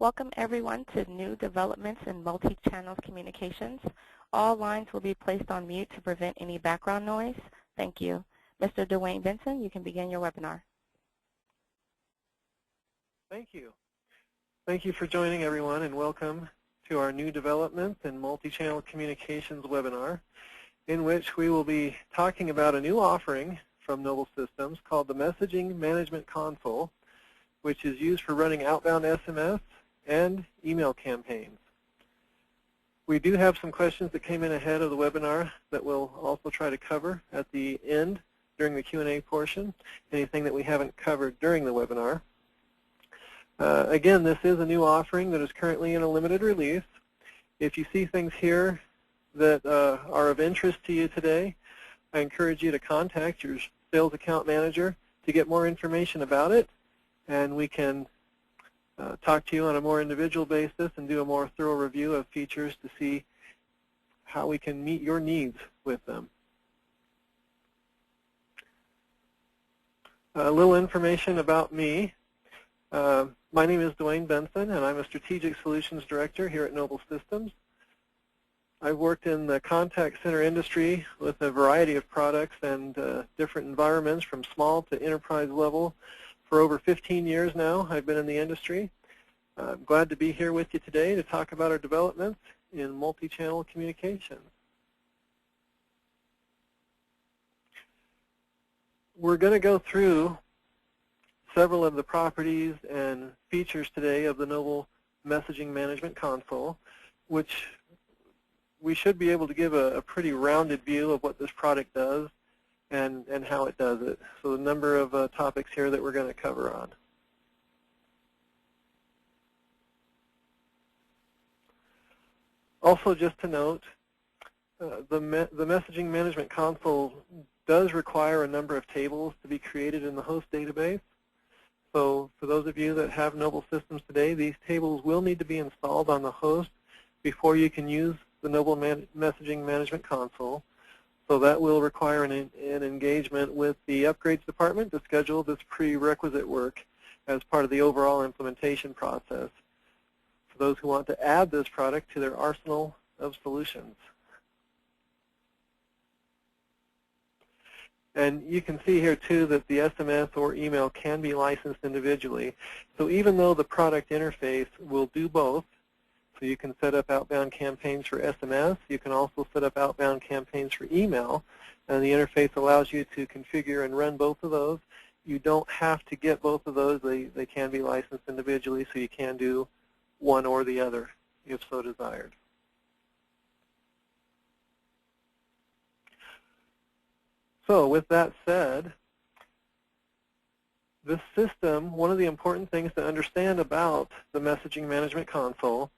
Welcome everyone to new developments in multi-channel communications. All lines will be placed on mute to prevent any background noise. Thank you. Mr. Dwayne Benson, you can begin your webinar. Thank you. Thank you for joining everyone, and welcome to our new developments in multi-channel communications webinar, in which we will be talking about a new offering from Noble Systems called the Messaging Management Console, which is used for running outbound SMS and email campaigns. We do have some questions that came in ahead of the webinar that we'll also try to cover at the end during the Q&A portion, anything that we haven't covered during the webinar. Again, this is a new offering that is currently in a limited release. If you see things here that are of interest to you today, I encourage you to contact your sales account manager to get more information about it, and we can talk to you on a more individual basis and do a more thorough review of features to see how we can meet your needs with them. A little information about me. My name is Dwayne Benson, and I'm a Strategic Solutions Director here at Noble Systems. I've worked in the contact center industry with a variety of products and different environments from small to enterprise level. For over 15 years now, I've been in the industry. I'm glad to be here with you today to talk about our developments in multi-channel communications. We're going to go through several of the properties and features today of the Noble Messaging Management Console, which we should be able to give a pretty rounded view of what this product does and how it does it. So a number of topics here that we're going to cover on. Also, just to note, the Messaging Management Console does require a number of tables to be created in the host database. So for those of you that have Noble Systems today, these tables will need to be installed on the host before you can use the Noble Messaging Management Console. So that will require an engagement with the upgrades department to schedule this prerequisite work as part of the overall implementation process for those who want to add this product to their arsenal of solutions. And you can see here too that the SMS or email can be licensed individually. So even though the product interface will do both, so you can set up outbound campaigns for SMS, you can also set up outbound campaigns for email, and the interface allows you to configure and run both of those. You don't have to get both of those. They can be licensed individually, so you can do one or the other if so desired. So with that said, this system, one of the important things to understand about the Messaging Management Console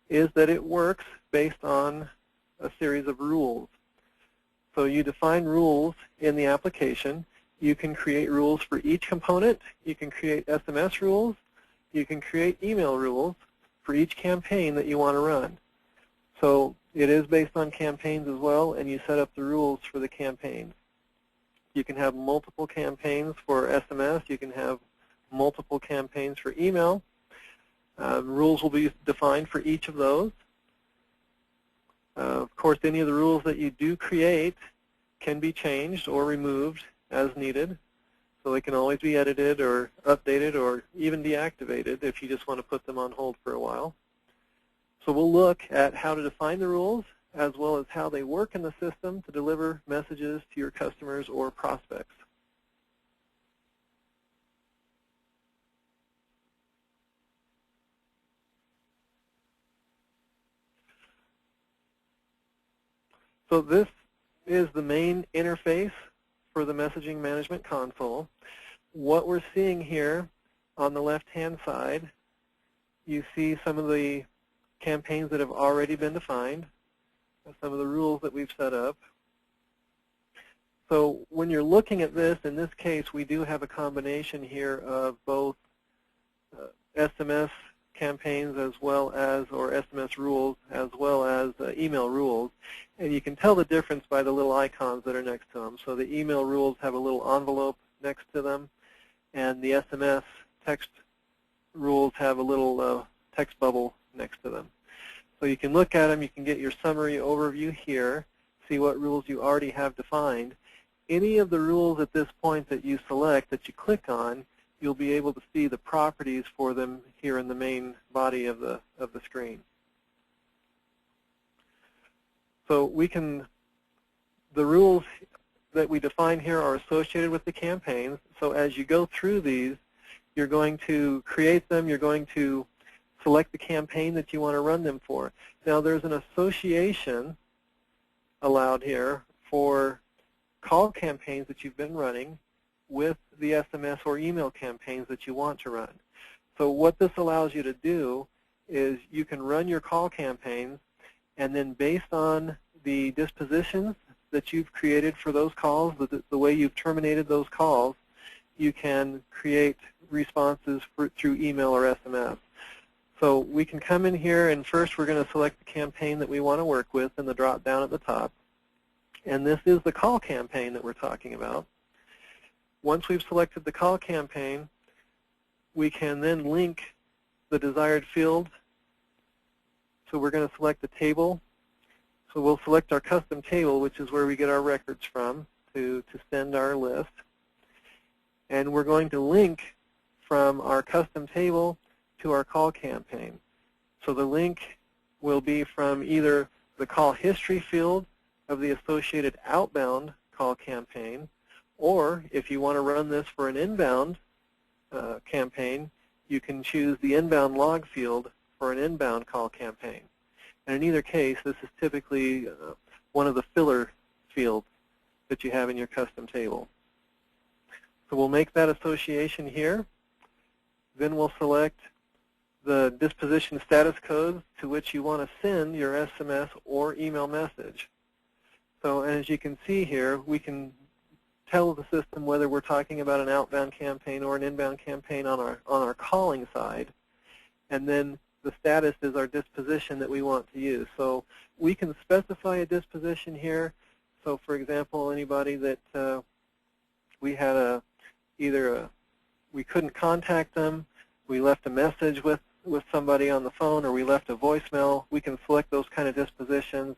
is that it works based on a series of rules. So you define rules in the application. You can create rules for each component. You can create SMS rules. You can create email rules for each campaign that you want to run. So it is based on campaigns as well, and you set up the rules for the campaigns. You can have multiple campaigns for SMS. You can have multiple campaigns for email. Rules will be defined for each of those. Of course, any of the rules that you do create can be changed or removed as needed. So they can always be edited or updated or even deactivated if you just want to put them on hold for a while. So we'll look at how to define the rules as well as how they work in the system to deliver messages to your customers or prospects. So this is the main interface for the Messaging Management Console. What we're seeing here on the left-hand side, you see some of the campaigns that have already been defined, some of the rules that we've set up. So when you're looking at this, in this case, we do have a combination here of both SMS campaigns as well as, or SMS rules, as well as email rules. And you can tell the difference by the little icons that are next to them. So the email rules have a little envelope next to them, and the SMS text rules have a little text bubble next to them. So you can look at them, you can get your summary overview here, see what rules you already have defined. Any of the rules at this point that you select, that you click on, you'll be able to see the properties for them here in the main body of the screen. So the rules that we define here are associated with the campaigns. So as you go through these, you're going to create them, you're going to select the campaign that you want to run them for. Now there's an association allowed here for call campaigns that you've been running with the SMS or email campaigns that you want to run. So what this allows you to do is you can run your call campaigns, and then based on the dispositions that you've created for those calls, the way you've terminated those calls, you can create responses through email or SMS. So we can come in here, and first we're going to select the campaign that we want to work with in the drop down at the top. And this is the call campaign that we're talking about. Once we've selected the call campaign, we can then link the desired field. So we're going to select the table. So we'll select our custom table, which is where we get our records from to send our list. And we're going to link from our custom table to our call campaign. So the link will be from either the call history field of the associated outbound call campaign, or if you want to run this for an inbound campaign, you can choose the inbound log field for an inbound call campaign. And in either case, this is typically one of the filler fields that you have in your custom table. So we'll make that association here. Then we'll select the disposition status codes to which you want to send your SMS or email message. So as you can see here, we can tell the system whether we're talking about an outbound campaign or an inbound campaign on our calling side. And then the status is our disposition that we want to use. So we can specify a disposition here. So for example, anybody that we had we couldn't contact them, we left a message with somebody on the phone, or we left a voicemail, we can select those kind of dispositions,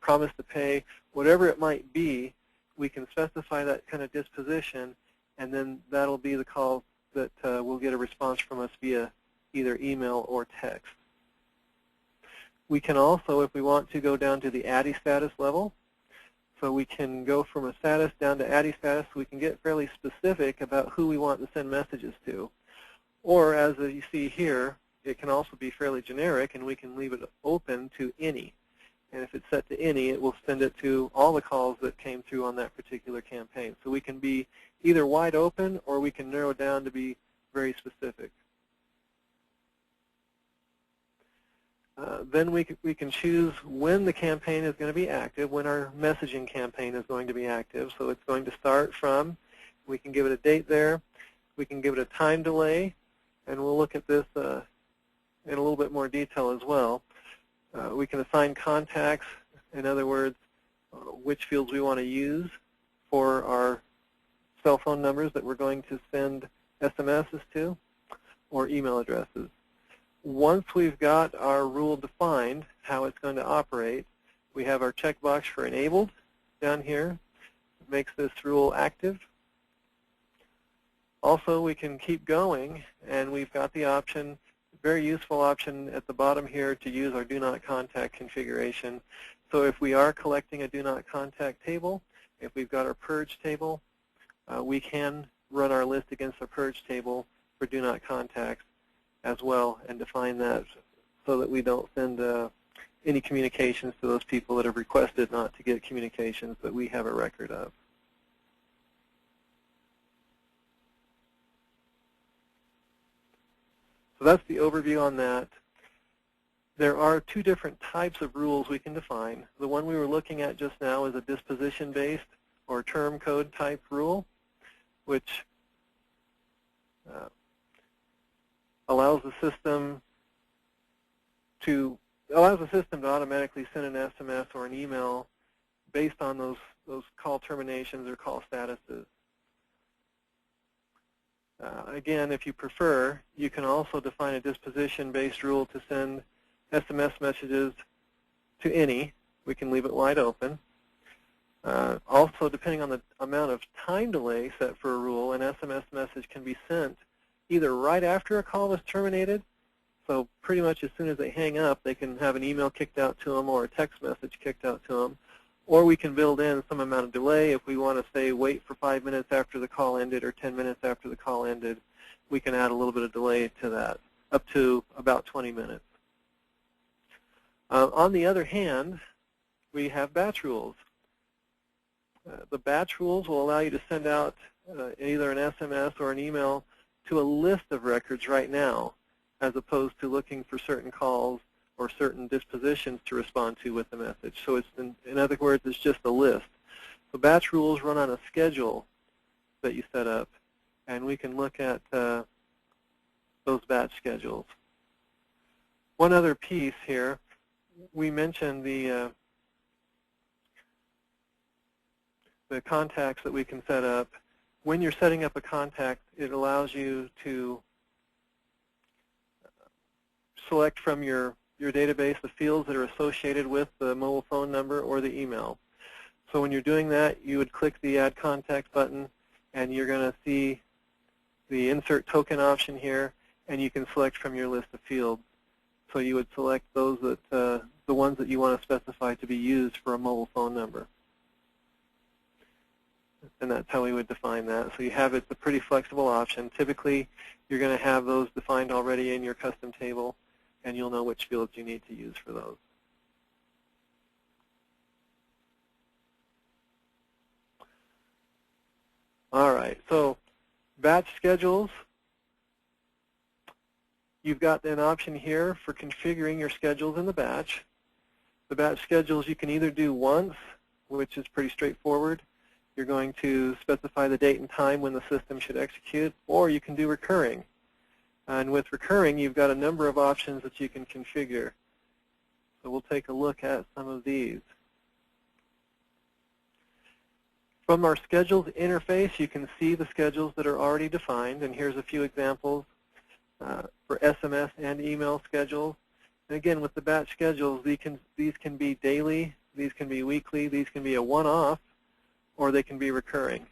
promise to pay, whatever it might be, we can specify that kind of disposition, and then that'll be the call that will get a response from us via either email or text. We can also, if we want to, go down to the ADDI status level. So we can go from a status down to ADDI status. We can get fairly specific about who we want to send messages to. Or as you see here, it can also be fairly generic, and we can leave it open to any. And if it's set to any, it will send it to all the calls that came through on that particular campaign. So we can be either wide open, or we can narrow down to be very specific. Then we can choose when the campaign is going to be active, when our messaging campaign is going to be active. So it's going to start from, we can give it a date there, we can give it a time delay, and we'll look at this in a little bit more detail as well. We can assign contacts, in other words, which fields we want to use for our cell phone numbers that we're going to send SMSs to, or email addresses. Once we've got our rule defined, how it's going to operate, we have our checkbox for enabled down here. It makes this rule active. Also, we can keep going, and we've got the option, very useful option at the bottom here, to use our do not contact configuration. So if we are collecting a do not contact table, if we've got our purge table, we can run our list against our purge table for do not contacts as well, and define that so that we don't send any communications to those people that have requested not to get communications that we have a record of. So that's the overview on that. There are two different types of rules we can define. The one we were looking at just now is a disposition-based or term code type rule, which allows the system to automatically send an SMS or an email based on those call terminations or call statuses. Again, if you prefer, you can also define a disposition-based rule to send SMS messages to any. We can leave it wide open. Also, depending on the amount of time delay set for a rule, an SMS message can be sent either right after a call is terminated, so pretty much as soon as they hang up, they can have an email kicked out to them or a text message kicked out to them, or we can build in some amount of delay. If we want to say wait for 5 minutes after the call ended or 10 minutes after the call ended, we can add a little bit of delay to that, up to about 20 minutes. On the other hand, we have batch rules. The batch rules will allow you to send out either an SMS or an email to a list of records right now, as opposed to looking for certain calls or certain dispositions to respond to with the message. So it's, in other words, it's just a list. So batch rules run on a schedule that you set up, and we can look at those batch schedules. One other piece here, we mentioned the contacts that we can set up. When you're setting up a contact, it allows you to select from your database the fields that are associated with the mobile phone number or the email. So when you're doing that, you would click the Add Contact button, and you're going to see the Insert Token option here, and you can select from your list of fields. So you would select those that the ones that you want to specify to be used for a mobile phone number. And that's how we would define that. So you have it's a pretty flexible option. Typically, you're going to have those defined already in your custom table, and you'll know which fields you need to use for those. All right, so batch schedules. You've got an option here for configuring your schedules in the batch. The batch schedules you can either do once, which is pretty straightforward. You're going to specify the date and time when the system should execute, or you can do recurring. And with recurring, you've got a number of options that you can configure. So we'll take a look at some of these. From our schedules interface, you can see the schedules that are already defined, and here's a few examples for SMS and email schedules. And again, with the batch schedules, these can be daily, these can be weekly, these can be a one-off, or they can be recurring.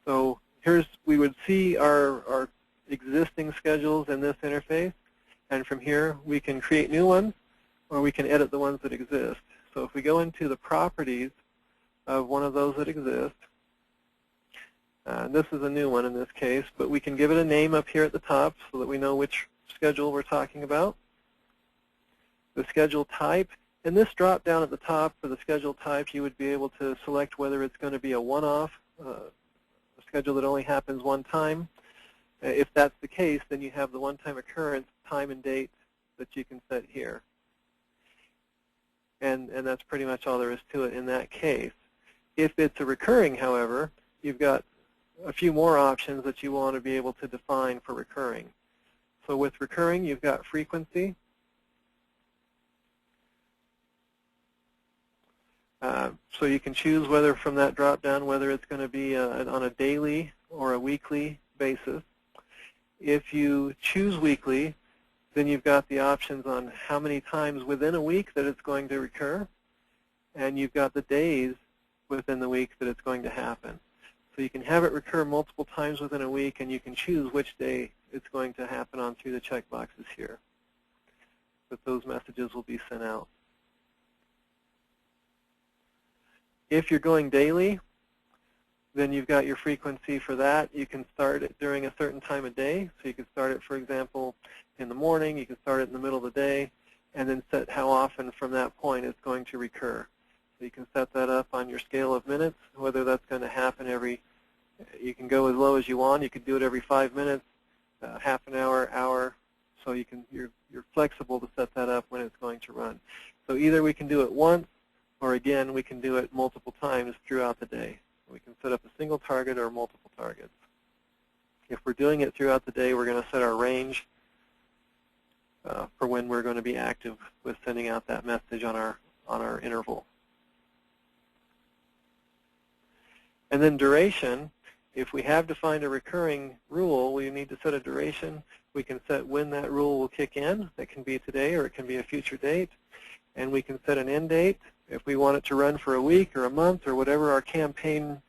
So we would see our existing schedules in this interface, and from here we can create new ones, or we can edit the ones that exist. So if we go into the properties of one of those that exist, this is a new one in this case, but we can give it a name up here at the top so that we know which schedule we're talking about. The schedule type. In this drop down at the top for the schedule type, you would be able to select whether it's going to be a one-off, a schedule that only happens one time. If that's the case, then you have the one-time occurrence, time and date that you can set here. And that's pretty much all there is to it in that case. If it's a recurring, however, you've got a few more options that you want to be able to define for recurring. So with recurring, you've got frequency. So you can choose whether from that drop-down whether it's going to be on a daily or a weekly basis. If you choose weekly, then you've got the options on how many times within a week that it's going to recur, and you've got the days within the week that it's going to happen. So you can have it recur multiple times within a week, and you can choose which day it's going to happen on through the checkboxes here. But those messages will be sent out. If you're going daily, then you've got your frequency for that. You can start it during a certain time of day. So you can start it, for example, in the morning. You can start it in the middle of the day, and then set how often from that point it's going to recur. So you can set that up on your scale of minutes, whether that's going to happen you can go as low as you want. You could do it every 5 minutes, half an hour, hour. So you're flexible to set that up when it's going to run. So either we can do it once, or again, we can do it multiple times throughout the day. We can set up a single target or multiple targets. If we're doing it throughout the day, we're going to set our range for when we're going to be active with sending out that message on our interval. And then duration If we have defined a recurring rule, we need to set a duration. We can set when that rule will kick in. That can be today or it can be a future date. And we can set an end date if we want it to run for a week or a month or whatever our campaign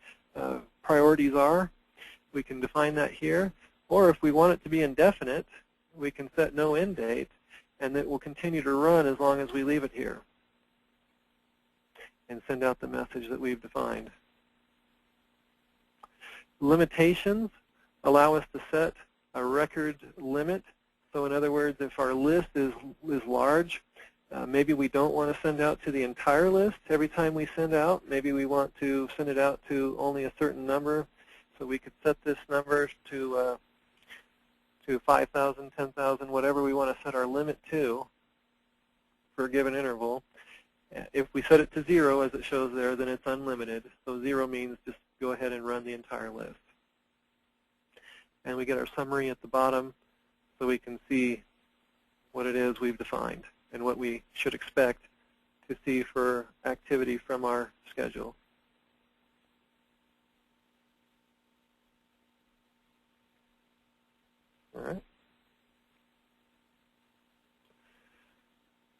priorities are. We can define that here. Or if we want it to be indefinite, we can set no end date, and it will continue to run as long as we leave it here and send out the message that we've defined. Limitations allow us to set a record limit. So in other words, if our list is large, maybe we don't want to send out to the entire list every time we send out. Maybe we want to send it out to only a certain number. So we could set this number to 5,000, 10,000, whatever we want to set our limit to for a given interval. If we set it to 0, as it shows there, then it's unlimited. So 0 means just go ahead and run the entire list. And we get our summary at the bottom so we can see what it is we've defined and what we should expect to see for activity from our schedule. All right.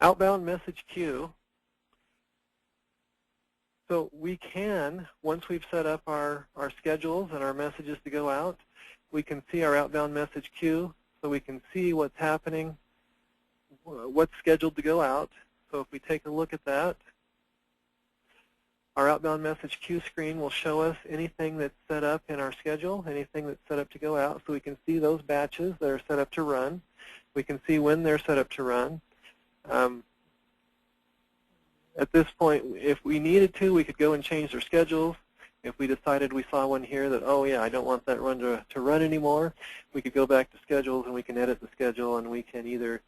Outbound message queue. So we can, once we've set up our schedules and our messages to go out, we can see our outbound message queue, so we can see what's happening, what's scheduled to go out. So if we take a look at that, our outbound message queue screen will show us anything that's set up in our schedule, anything that's set up to go out, so we can see those batches that are set up to run. We can see when they're set up to run. At this point, if we needed to, we could go and change their schedules. If we decided we saw one here that, oh yeah, I don't want that run to run anymore, we could go back to schedules and we can edit the schedule, and we can either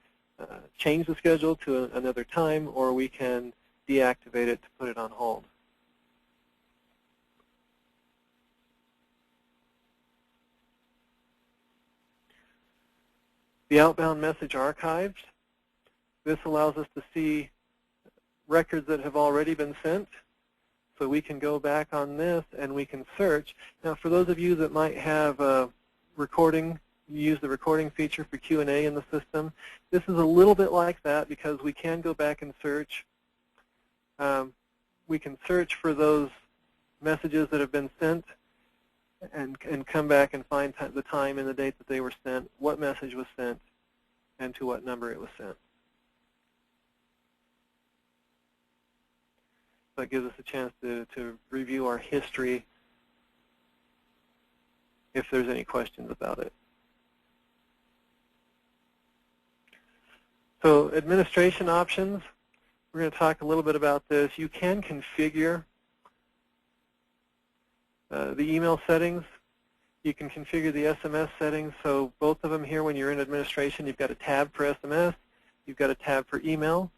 change the schedule to another time, or we can deactivate it to put it on hold. The outbound message archives. This allows us to see records that have already been sent. So we can go back on this and we can search. Now for those of you that might have recording, use the recording feature for Q&A in the system, this is a little bit like that because we can go back and search. We can search for those messages that have been sent and come back and find the time and the date that they were sent, what message was sent, and to what number it was sent. That gives us a chance to review our history if there's any questions about it. So administration options, we're going to talk a little bit about this. You can configure the email settings. You can configure the SMS settings. So both of them here, when you're in administration, you've got a tab for SMS, you've got a tab for email.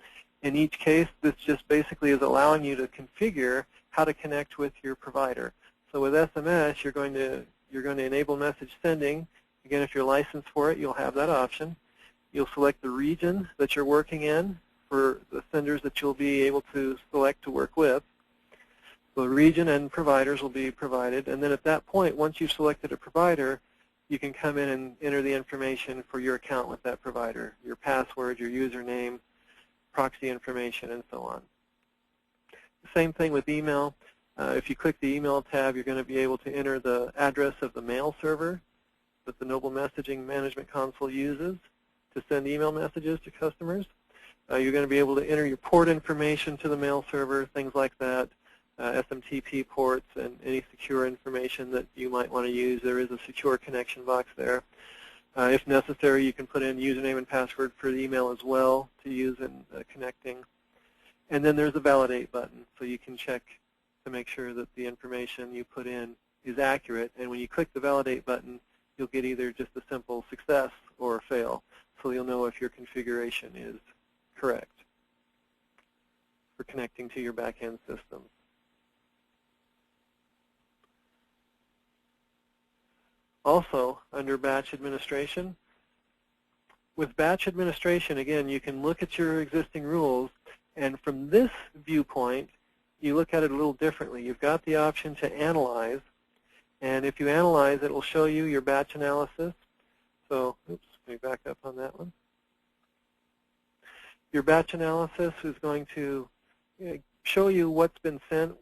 In each case, this just basically is allowing you to configure how to connect with your provider. So with SMS, you're going to enable message sending. Again, if you're licensed for it, you'll have that option. You'll select the region that you're working in for the senders that you'll be able to select to work with. So region and providers will be provided. And then at that point, once you've selected a provider, you can come in and enter the information for your account with that provider, your password, your username, proxy information, and so on. The same thing with email. If you click the email tab, you're going to be able to enter the address of the mail server that the Noble Messaging Management Console uses to send email messages to customers. You're going to be able to enter your port information to the mail server, things like that, SMTP ports, and any secure information that you might want to use. There is a secure connection box there. If necessary, you can put in username and password for the email as well to use in connecting. And then there's a validate button, so you can check to make sure that the information you put in is accurate. And when you click the validate button, you'll get either just a simple success or a fail, so you'll know if your configuration is correct for connecting to your back-end system. Also, under batch administration, with batch administration, again, you can look at your existing rules, and from this viewpoint, you look at it a little differently. You've got the option to analyze, And if you analyze, it will show you your batch analysis. So, oops, let me back up on that one. Your batch analysis is going to show you what's been sent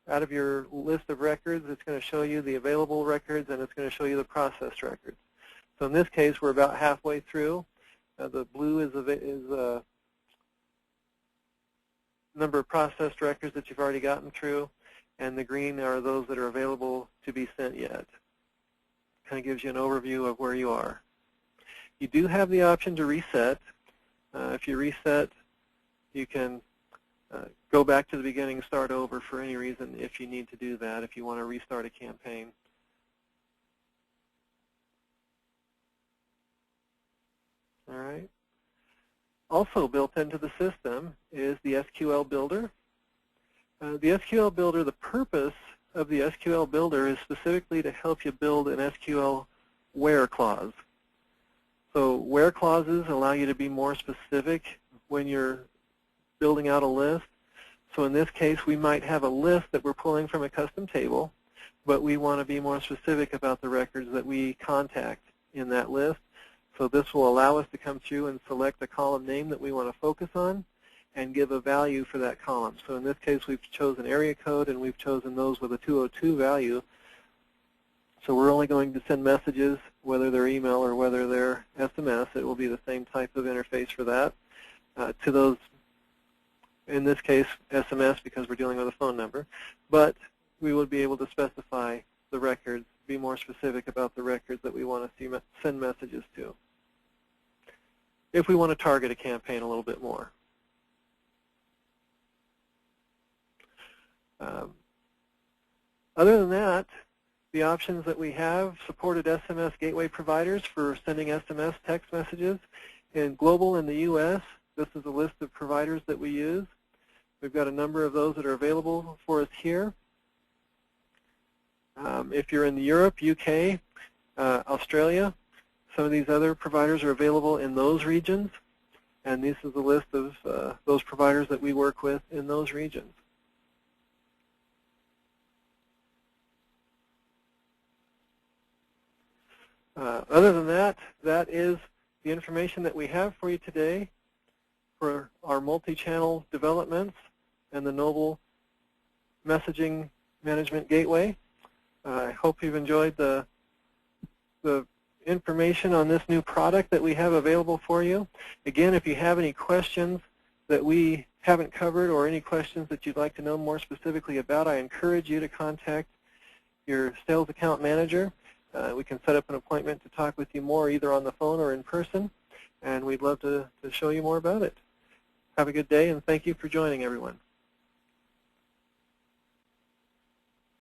out of your list of records. It's going to show you the available records, and it's going to show you the processed records. So in this case, we're about halfway through. The blue is number of processed records that you've already gotten through, and the green are those that are available to be sent yet. Kind of gives you an overview of where you are. You do have the option to reset. If you reset, you can go back to the beginning and start over for any reason if you need to do that, if you want to restart a campaign. All right. Also built into the system is the SQL Builder. The SQL Builder, the purpose of the SQL Builder is specifically to help you build an SQL where clause. So where clauses allow you to be more specific when you're building out a list. So in this case, we might have a list that we're pulling from a custom table, but we want to be more specific about the records that we contact in that list. So this will allow us to come through and select a column name that we want to focus on and give a value for that column. So in this case, we've chosen area code, and we've chosen those with a 202 value. So we're only going to send messages, whether they're email or whether they're SMS. It will be the same type of interface for that. To those, in this case, SMS, because we're dealing with a phone number. But we would be able to specify the records, be more specific about the records that we want to send messages to, if we want to target a campaign a little bit more. Other than that, the options that we have supported SMS gateway providers for sending SMS text messages. In global in the US, this is a list of providers that we use. We've got a number of those that are available for us here. If you're in Europe, UK, Australia, some of these other providers are available in those regions. And this is a list of those providers that we work with in those regions. Other than that, that is the information that we have for you today for our multi-channel developments and the Noble Messaging Management Gateway. I hope you've enjoyed the information on this new product that we have available for you. Again, if you have any questions that we haven't covered or any questions that you'd like to know more specifically about, I encourage you to contact your sales account manager. We can set up an appointment to talk with you more, either on the phone or in person, and we'd love to show you more about it. Have a good day, and thank you for joining, everyone.